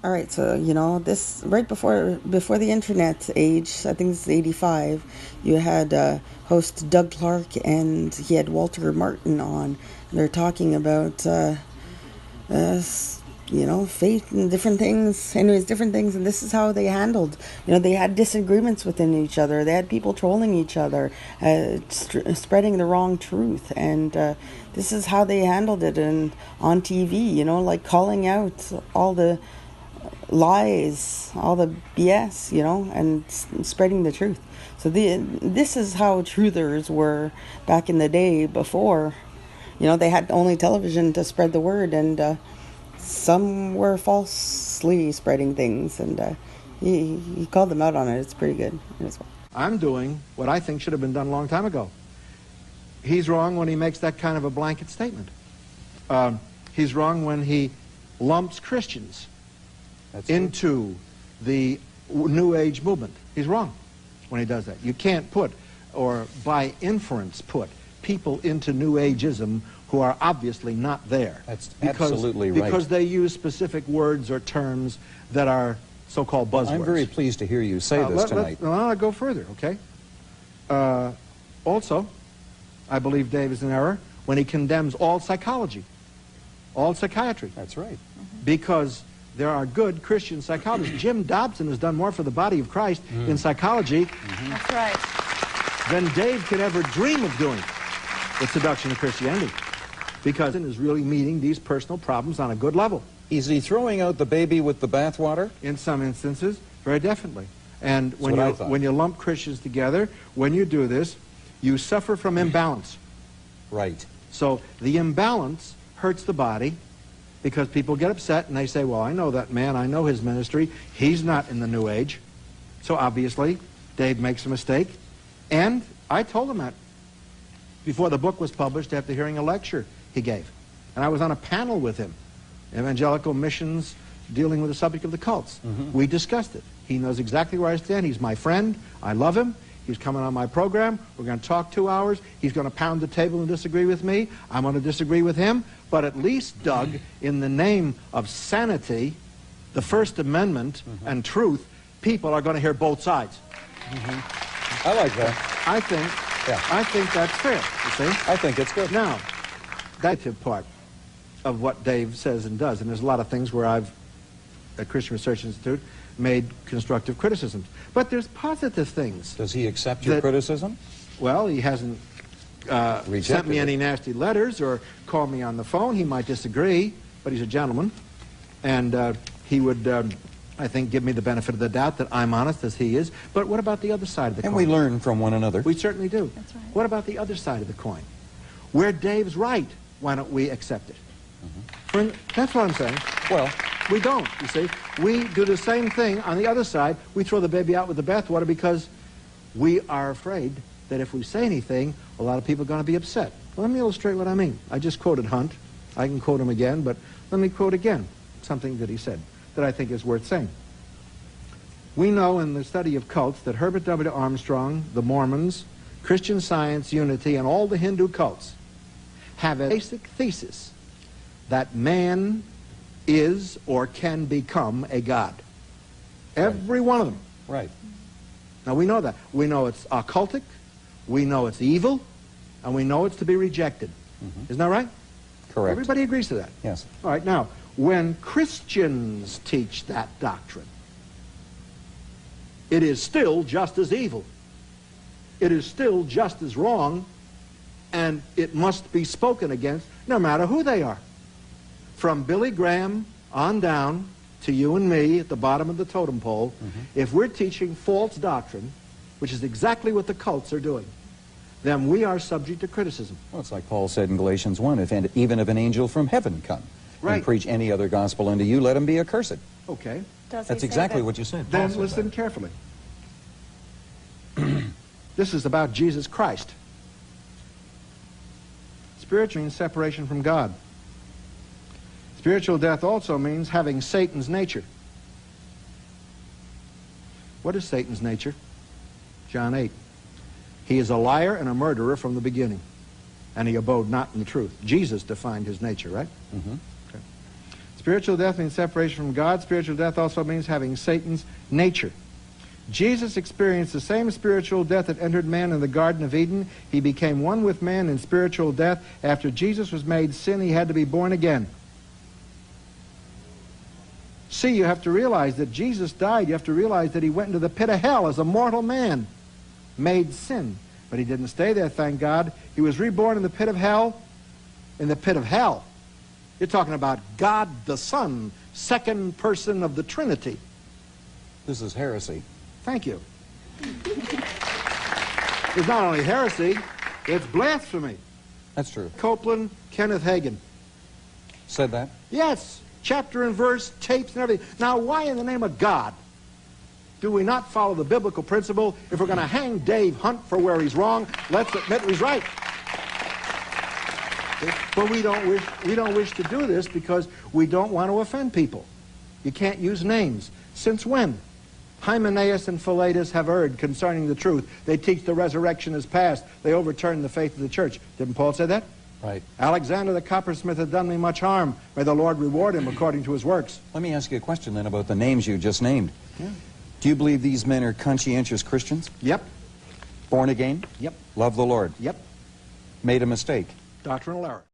All right, so this right before the internet age, I think it's '85. You had host Doug Clark, and he had Walter Martin on. And they're talking about faith and different things. Anyways, different things, and this is how they handled. They had disagreements within each other. They had people trolling each other, spreading the wrong truth, and this is how they handled it. And on TV, like calling out all the lies, all the BS, and spreading the truth. So this is how truthers were back in the day before. They had only television to spread the word, and some were falsely spreading things, and he called them out on it. It's pretty good. I'm doing what I think should have been done a long time ago. He's wrong when he makes that kind of a blanket statement. He's wrong when he lumps Christians into the New Age movement. He's wrong when he does that. You can't put, or by inference put, people into New Ageism who are obviously not there. That's absolutely right. Because they use specific words or terms that are so-called buzzwords. I'm very pleased to hear you say this tonight. I'll go further, okay? Also, I believe Dave is in error when he condemns all psychology, all psychiatry. That's right. Because there are good Christian psychologists. Jim Dobson has done more for the body of Christ in psychology That's right. than Dave could ever dream of doing with Seduction of Christianity, because it is really meeting these personal problems on a good level. Is he throwing out the baby with the bathwater? In some instances, very definitely. And when you lump Christians together, when you do this, you suffer from imbalance. Right. So the imbalance hurts the body, because people get upset and they say, well, I know that man, I know his ministry, he's not in the New Age. So obviously, Dave makes a mistake. And I told him that before the book was published, after hearing a lecture he gave. And I was on a panel with him, Evangelical Missions, dealing with the subject of the cults. We discussed it. He knows exactly where I stand. He's my friend. I love him. He's coming on my program. We're going to talk 2 hours. He's going to pound the table and disagree with me. I'm going to disagree with him. But at least, Doug, in the name of sanity, the First Amendment, and truth, people are going to hear both sides. I like that. I think that's fair, you see? I think it's good. Now, that's the part of what Dave says and does. And there's a lot of things where I've, at Christian Research Institute, made constructive criticisms. But there's positive things. Does he accept your criticism? Well, he hasn't sent me any nasty letters or called me on the phone. He might disagree, but he's a gentleman. And he would, I think, give me the benefit of the doubt that I'm honest as he is. But what about the other side of the coin? And we learn from one another. We certainly do. That's right. What about the other side of the coin? Where Dave's right, why don't we accept it? That's what I'm saying. Well, we don't, you see. We do the same thing on the other side. We throw the baby out with the bathwater because we are afraid that if we say anything, a lot of people are going to be upset. Well, let me illustrate what I mean. I just quoted Hunt. I can quote him again, but let me quote again something that he said that I think is worth saying. We know in the study of cults that Herbert W. Armstrong, the Mormons, Christian Science, Unity, and all the Hindu cults have a basic thesis that man is or can become a god. Every one of them. right. Now we know that. We know it's occultic, we know it's evil, and we know it's to be rejected. Isn't that right? Correct. Everybody agrees to that. Yes. All right, now, when Christians teach that doctrine, it is still just as evil. It is still just as wrong, and it must be spoken against no matter who they are. From Billy Graham on down to you and me at the bottom of the totem pole, if we're teaching false doctrine, which is exactly what the cults are doing, then we are subject to criticism. Well, it's like Paul said in Galatians 1, even if an angel from heaven come and preach any other gospel unto you, let him be accursed. Okay. That's exactly what you said. Then listen carefully. This is about Jesus Christ. Spiritual means separation from God. Spiritual death also means having Satan's nature. What is Satan's nature? John 8. He is a liar and a murderer from the beginning, and he abode not in the truth. Jesus defined his nature, right? Okay. Spiritual death means separation from God. Spiritual death also means having Satan's nature. Jesus experienced the same spiritual death that entered man in the Garden of Eden. He became one with man in spiritual death. After Jesus was made sin, he had to be born again. See, you have to realize that Jesus died. You have to realize that he went into the pit of hell as a mortal man, made sin. But he didn't stay there, thank God. He was reborn in the pit of hell. In the pit of hell. You're talking about God the Son, second person of the Trinity. This is heresy. Thank you. It's not only heresy, it's blasphemy. That's true. Copeland, Kenneth Hagin. Said that? Yes, chapter and verse, tapes and everything. Now, why in the name of God do we not follow the biblical principle? If we're going to hang Dave Hunt for where he's wrong, let's admit he's right. But we don't wish to do this because we don't want to offend people. You can't use names. Since when? Hymenaeus and Philetus have erred concerning the truth. They teach the resurrection is past. They overturn the faith of the church. Didn't Paul say that? Right. Alexander the coppersmith had done me much harm. May the Lord reward him according to his works. Let me ask you a question then about the names you just named. Yeah. Do you believe these men are conscientious Christians? Yep. Born again? Yep. Love the Lord? Yep. Made a mistake? Doctrinal error.